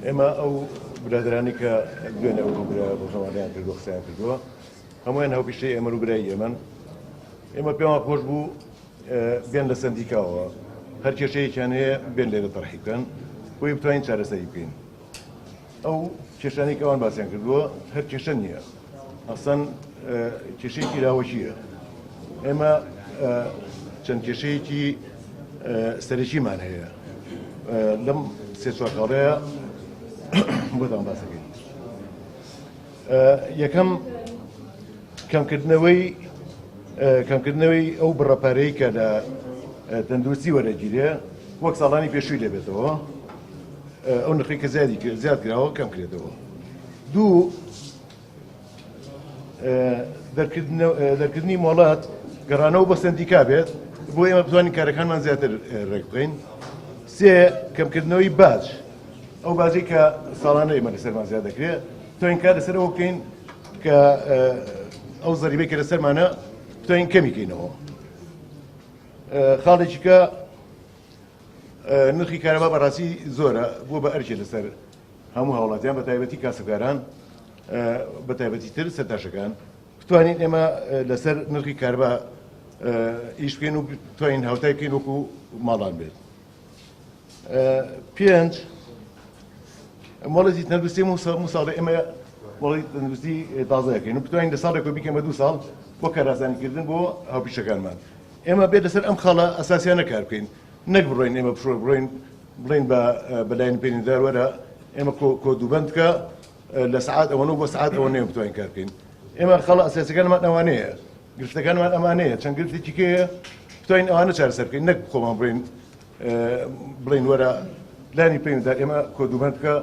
ئێمە ئەو برادرانی کە دوێنێ ئەو ڕۆژەوانیان کردووە قسەیان کردووە هەمویان هەڵبژەی ئێمە ڕووبەری ئێمەن ئێمە پێمان خۆش بوو بێن لە سندیکاوە هەر کێشەیەکیان هەیە بێن لێرە تەرحی بکەن بۆی بتوانین چارەسەری بکەین ئەو کێشانەی کە ئەوان باسییان کردووە هەر کێشە نییە ئەسەن کێشەیەکی راوەچیە ئێمە چەند کێشەیەکی سەرەکیمان هەیە لەم سێ چوار ساڵەیە بۆتان باسەکەین یەکەم کەمکردنەوەی ئەو بڕەپارەی کە لە تەندروستی وەرەگیرێ وەک ساڵانی پێشووی دەبێتەوە ئەو نرخی کە زیاد کراوە کەم کرێتەوە دوو دەرکردنی مۆڵات گەڕانەوە بە سندیکا بێت بۆ ئێمە بتوانین کارەکانمان زیاتر ڕێک بکەین سێ کەمکردنەوەی باج ئەو بازی کە ساڵانە ئێمە لەسەرمان زیاد دەکرێت بتوانین کار لەسەرەوە بکەین کە ئەو زەریبەی کە لەسەرمانە بتوانین کەمی بکەینەوە خاڵێکی کە نرخی کارەبا بەڕاستی زۆرە بۆ بە ئەرکێ لەسەر هەموو هاوڵاتیان بە تایبەتی کاسبکاران بە تایبەتی تر سەرتاشەکان بتوانین ئێمە لەسەر نرخی کارەبا ئیش بکەین و بتوانین هاوتای بکەین وەکو ماڵان بێت پێنج مۆڵەتی تەندروستی هەموو ساڵێ ئێمە مۆڵی تەندروستی تازەیەکەین و بتوانین لە ساڵێک بکەین بە 2 ساڵ بۆ کاراسانیکردن بۆ هاوپیشەکانمان ئێمە بێت لەسەر ئەم خاڵە ئەساسیانە کار بکەین نەک بڕۆین ئێمە بڵین بەلایەن پێنیدار وەرە ئێمە کۆدوبەند کە لە سعات ئەوەنە بۆ سعات ئەوە نێ بتوانین کار بکەین ئێمە خاڵە ئەساسیەکانمان ئەوانەیە گرفتەکانمان ئەمانەیە چەند گرفتێکی کەیە بتوانین ئەوانە چارەسەر بکەین نەک خۆمان بڵین وەرە لانی پێنیدار ئێمە کۆدوبەند کە